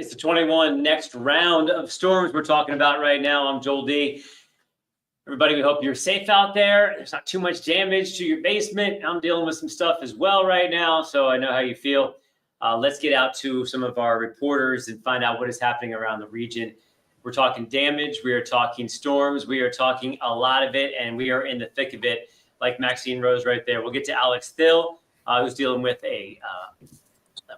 It's the 21 next round of storms we're talking about right now. I'm Joel D. Everybody, we hope you're safe out there. There's not too much damage to your basement. I'm dealing with some stuff as well right now, so I know how you feel. Let's get out to some of our reporters and find out what is happening around the region. We're talking damage. We are talking storms. We are talking a lot of it, and we are in the thick of it, like Maxine Rose right there. We'll get to Alex Thill, who's dealing with a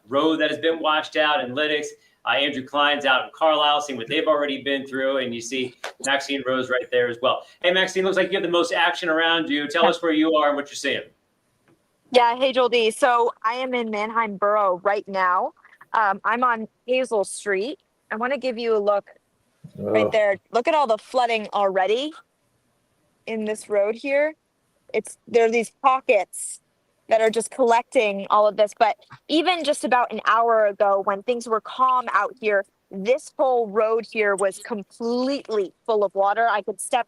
road that has been washed out in Lytix. Andrew Klein's out in Carlisle, seeing what they've already been through, and you see Maxine Rose right there as well. Hey, Maxine, looks like you have the most action around you. Tell us where you are and what you're seeing. Yeah, hey, Joel D. So I am in Manheim Borough right now. I'm on Hazel Street. I want to give you a look right there. Look at all the flooding already in this road here. There are these pockets that are just collecting all of this. But even just about an hour ago, when things were calm out here, this whole road here was completely full of water. I could step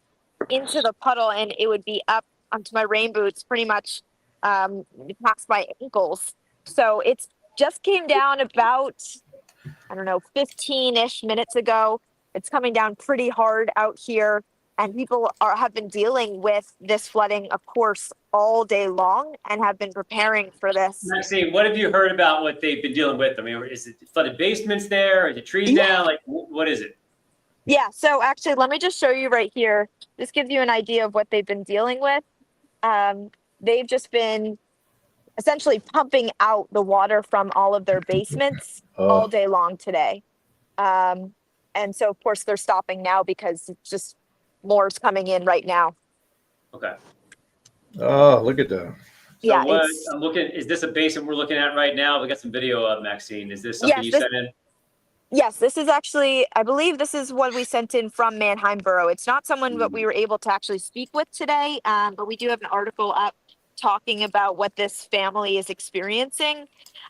into the puddle and it would be up onto my rain boots, pretty much past my ankles. So it's just came down about, 15-ish minutes ago. It's coming down pretty hard out here. And people have been dealing with this flooding, of course, all day long and have been preparing for this. Maxine, what have you heard about what they've been dealing with? I mean, is it flooded basements there? Is it trees down? Like, what is it? Yeah, so actually, let me just show you right here. This gives you an idea of what they've been dealing with. They've just been essentially pumping out the water from all of their basements all day long today. And so, of course, they're stopping now because it's just more's coming in right now. Okay. Oh, look at that. So yeah, I'm looking. Is this a basin we're looking at right now? We got some video of Maxine. Is this something you sent in? Yes, this is actually, I believe this is what we sent in from Manheim Borough. It's not someone that we were able to actually speak with today, but we do have an article up talking about what this family is experiencing.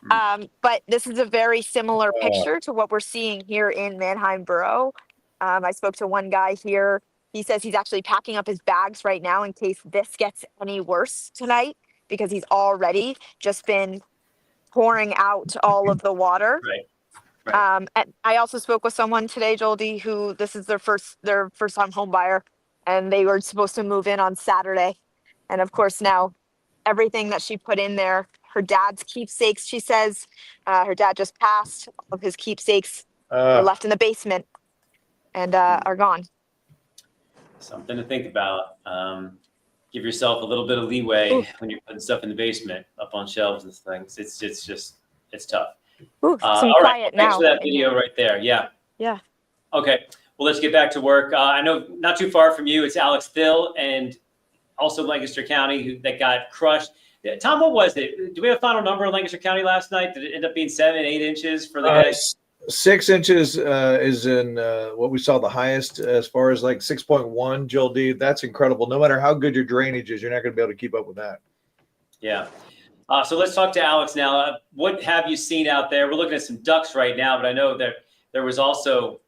But this is a very similar picture to what we're seeing here in Manheim Borough. I spoke to one guy here. He says he's actually packing up his bags right now in case this gets any worse tonight, because he's already just been pouring out all of the water. Right. And I also spoke with someone today, Joel D, who this is their first time home buyer, and they were supposed to move in on Saturday. And of course, now everything that she put in there, her dad's keepsakes, she says, her dad just passed, all of his keepsakes were left in the basement and are gone. Something to think about. Give yourself a little bit of leeway when you're putting stuff in the basement up on shelves and things. It's tough. Some all quiet right. now. Thanks for that video right there. Yeah. Okay. Well, let's get back to work. I know not too far from you, it's Alex Thill and also Lancaster County that got crushed. Tom, what was it? Do we have a final number in Lancaster County last night? Did it end up being 7-8 inches for the guys? 6 inches is in what we saw the highest as far as like 6.1, Joel D. That's incredible. No matter how good your drainage is, you're not going to be able to keep up with that. Yeah. So let's talk to Alex now. What have you seen out there? We're looking at some ducks right now, but I know that there was also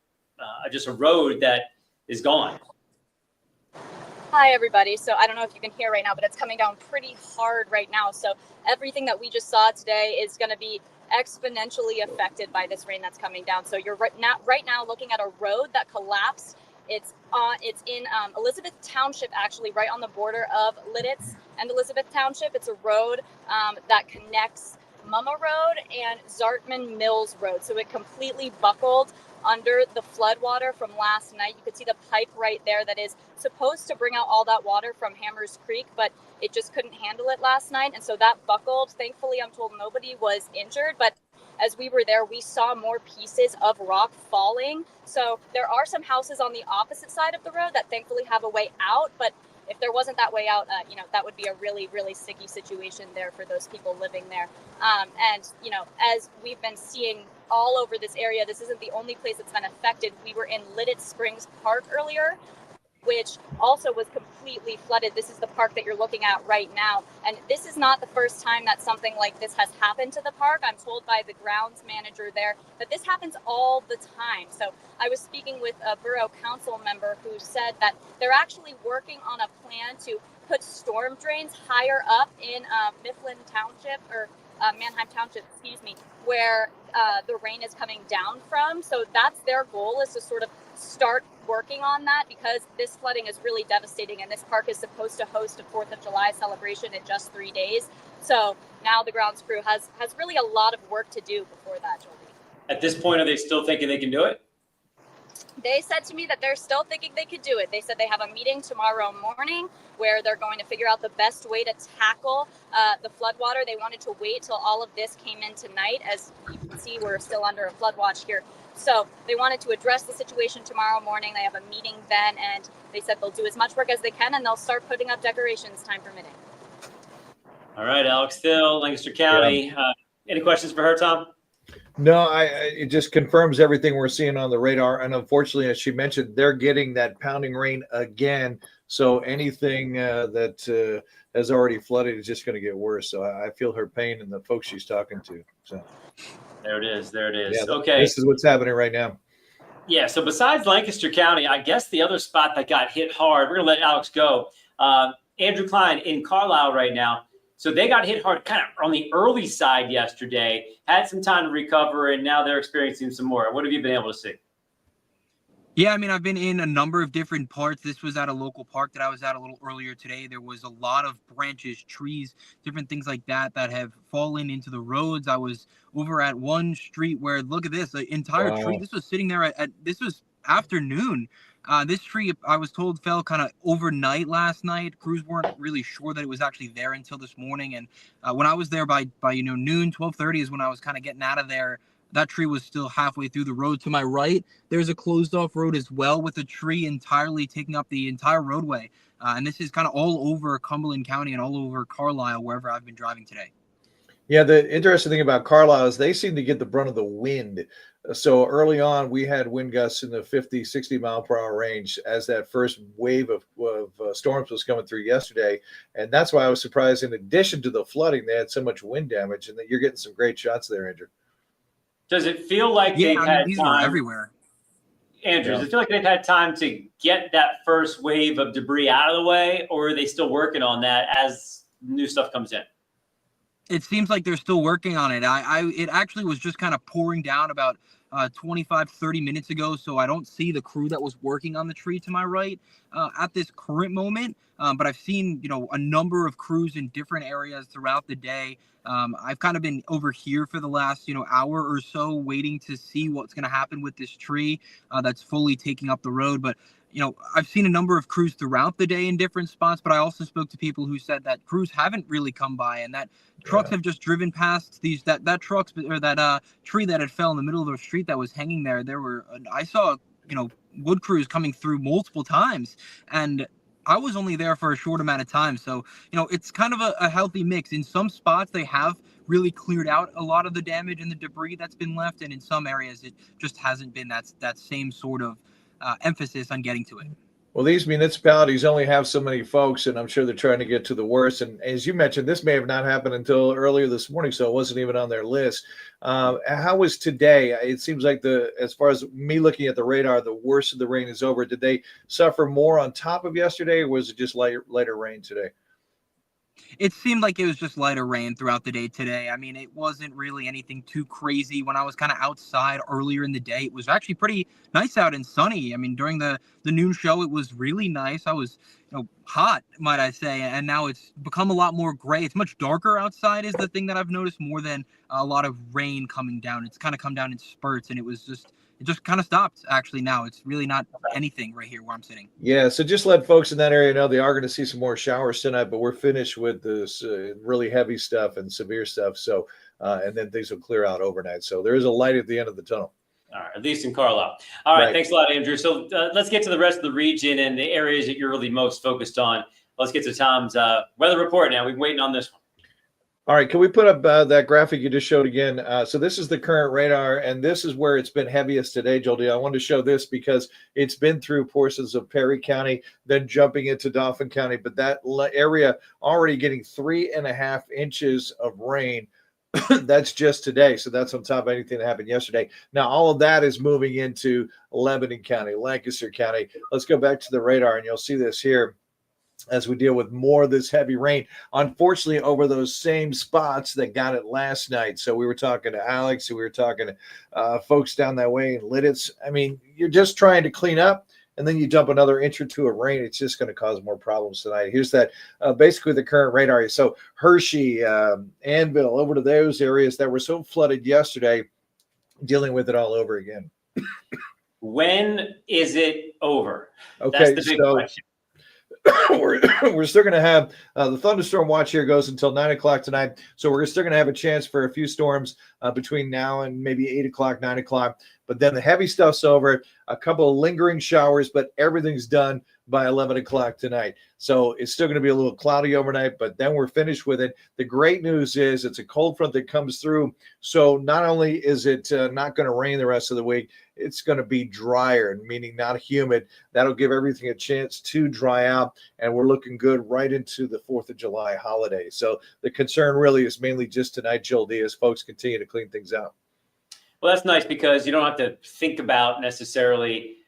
just a road that is gone. Hi, everybody. So I don't know if you can hear right now, but it's coming down pretty hard right now. So everything that we just saw today is going to be exponentially affected by this rain that's coming down. So you're right now looking at a road that collapsed. It's in Elizabeth Township, actually, right on the border of Lytix and Elizabeth Township. It's a road that connects Mama Road and Zartman Mills Road. So it completely buckled under the floodwater from last night. You could see the pipe right there that is supposed to bring out all that water from Hammers Creek, but it just couldn't handle it last night. And so that buckled. Thankfully, I'm told nobody was injured, but as we were there, we saw more pieces of rock falling. So there are some houses on the opposite side of the road that thankfully have a way out, but if there wasn't that way out, that would be a really, really sticky situation there for those people living there. And as we've been seeing all over this area, this isn't the only place that's been affected. We were in Lytix Springs Park earlier, which also was completely flooded. This is the park that you're looking at right now. And this is not the first time that something like this has happened to the park. I'm told by the grounds manager there that this happens all the time. So I was speaking with a borough council member who said that they're actually working on a plan to put storm drains higher up in Mifflin Township or Manheim Township, excuse me, where the rain is coming down from. So that's their goal, is to sort of start working on that, because this flooding is really devastating, and this park is supposed to host a 4th of July celebration in just 3 days. So now the grounds crew has really a lot of work to do before that, Jolie. At this point, are they still thinking they can do it? They said to me that they're still thinking they could do it. They said they have a meeting tomorrow morning where they're going to figure out the best way to tackle the floodwater. They wanted to wait till all of this came in tonight. As you can see, we're still under a flood watch here. So they wanted to address the situation tomorrow morning. They have a meeting then, and they said they'll do as much work as they can, and they'll start putting up decorations, time permitting. All right, Alex Thill, Lancaster County. Any questions for her, Tom? No, it just confirms everything we're seeing on the radar. And unfortunately, as she mentioned, they're getting that pounding rain again. So anything that has already flooded is just going to get worse. So I feel her pain and the folks she's talking to. So there it is. There it is. Yeah, okay. This is what's happening right now. Yeah. So besides Lancaster County, I guess the other spot that got hit hard, we're going to let Alex go. Andrew Klein in Carlisle right now. So they got hit hard kind of on the early side yesterday, had some time to recover, and now they're experiencing some more. What have you been able to see? Yeah, I mean, I've been in a number of different parts. This was at a local park that I was at a little earlier today. There was a lot of branches, trees, different things like that that have fallen into the roads. I was over at one street where, look at this, the entire tree. This was sitting there this was afternoon. This tree, I was told, fell kind of overnight last night. Crews weren't really sure that it was actually there until this morning. And when I was there by noon, 12:30 is when I was kind of getting out of there. That tree was still halfway through the road. To my right, there's a closed off road as well, with a tree entirely taking up the entire roadway. And this is kind of all over Cumberland County and all over Carlisle, wherever I've been driving today. Yeah, the interesting thing about Carlisle is they seem to get the brunt of the wind. So early on, we had wind gusts in the 50, 60 mile per hour range as that first wave of storms was coming through yesterday. And that's why I was surprised, in addition to the flooding, they had so much wind damage, and that you're getting some great shots there, Andrew. Does it feel like they've had these time? Were everywhere. Andrew, does it feel like they've had time to get that first wave of debris out of the way, or are they still working on that as new stuff comes in? It seems like they're still working on it. It actually was just kind of pouring down about 25, 30 minutes ago. So I don't see the crew that was working on the tree to my right at this current moment. But I've seen, a number of crews in different areas throughout the day. I've kind of been over here for the last, hour or so, waiting to see what's going to happen with this tree that's fully taking up the road. But I've seen a number of crews throughout the day in different spots, but I also spoke to people who said that crews haven't really come by, and that trucks have just driven past that trucks, or that tree that had fell in the middle of the street that was hanging there. I saw, wood crews coming through multiple times, and I was only there for a short amount of time. So, it's kind of a healthy mix. In some spots, they have really cleared out a lot of the damage and the debris that's been left, and in some areas, it just hasn't been that same sort of emphasis on getting to it. Well, these municipalities only have so many folks, and I'm sure they're trying to get to the worst. And as you mentioned, this may have not happened until earlier this morning, so it wasn't even on their list. How was today? It seems like as far as me looking at the radar, the worst of the rain is over. Did they suffer more on top of yesterday, or was it just lighter rain today? It seemed like it was just lighter rain throughout the day today. I mean, it wasn't really anything too crazy. When I was kind of outside earlier in the day, it was actually pretty nice out and sunny. I mean, during the noon show, it was really nice. I was, hot, might I say, and now it's become a lot more gray. It's much darker outside is the thing that I've noticed, more than a lot of rain coming down. It's kind of come down in spurts, and it just kind of stopped. Actually, now it's really not anything right here where I'm sitting. Yeah, so just let folks in that area know they are going to see some more showers tonight, but we're finished with this really heavy stuff and severe stuff. So, and then things will clear out overnight. So there is a light at the end of the tunnel. All right, at least in Carlisle. All right, thanks a lot, Andrew. So let's get to the rest of the region and the areas that you're really most focused on. Let's get to Tom's weather report now. We've been waiting on this one. All right, can we put up that graphic you just showed again? So this is the current radar, and this is where it's been heaviest today, Jolie. I wanted to show this because it's been through portions of Perry County, then jumping into Dauphin County, but that area already getting 3.5 inches of rain. That's just today. So that's on top of anything that happened yesterday. Now, all of that is moving into Lebanon County, Lancaster County. Let's go back to the radar, and you'll see this here. as we deal with more of this heavy rain, unfortunately, over those same spots that got it last night. So we were talking to Alex, and we were talking to folks down that way in Lidditz. I mean, you're just trying to clean up, and then you dump another inch or two of rain. It's just going to cause more problems tonight. Here's that basically the current radar. So Hershey, Anvil, over to those areas that were so flooded yesterday, dealing with it all over again. When is it over? Okay, That's the big so question. we're still going to have the thunderstorm watch here goes until 9 o'clock tonight. So we're still going to have a chance for a few storms between now and maybe 8 o'clock, 9 o'clock. But then the heavy stuff's over, a couple of lingering showers, but everything's done by 11 o'clock tonight. So it's still going to be a little cloudy overnight, but then we're finished with it. The great news is it's a cold front that comes through. So not only is it not going to rain the rest of the week, it's going to be drier, meaning not humid. That'll give everything a chance to dry out, and we're looking good right into the 4th of July holiday. So the concern really is mainly just tonight, Joel D, as folks continue to clean things out. Well, that's nice because you don't have to think about necessarily,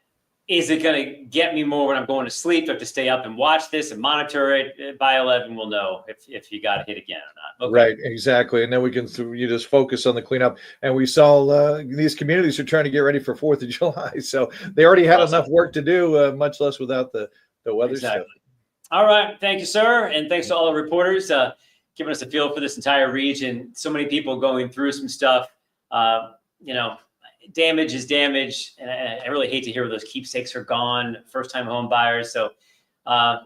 is it going to get me more when I'm going to sleep? Do I have to stay up and watch this and monitor it? By 11, we'll know if you got hit again or not. Okay. Right, exactly. And then we can you just focus on the cleanup. And we saw these communities are trying to get ready for 4th of July. So they already had enough work to do, much less without the weather stuff. All right. Thank you, sir. And thanks to all the reporters giving us a feel for this entire region. So many people going through some stuff. Damage is damage, and I really hate to hear those keepsakes are gone, first-time home buyers. So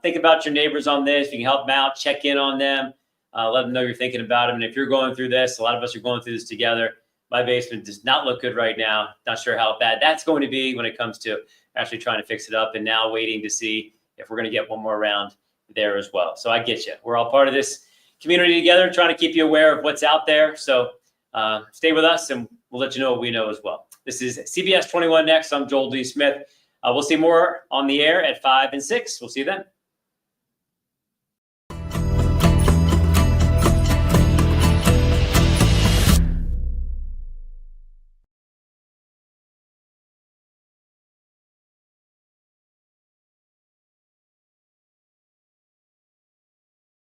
think about your neighbors on this. If you can help them out, check in on them, let them know you're thinking about them. And if you're going through this, a lot of us are going through this together. My basement does not look good right now. Not sure how bad that's going to be when it comes to actually trying to fix it up, and now waiting to see if we're going to get one more round there as well. So I get you. We're all part of this community together, trying to keep you aware of what's out there. So stay with us, and we'll let you know what we know as well. This is CBS 21 Next. I'm Joel D. Smith. We'll see more on the air at 5 and 6. We'll see you then.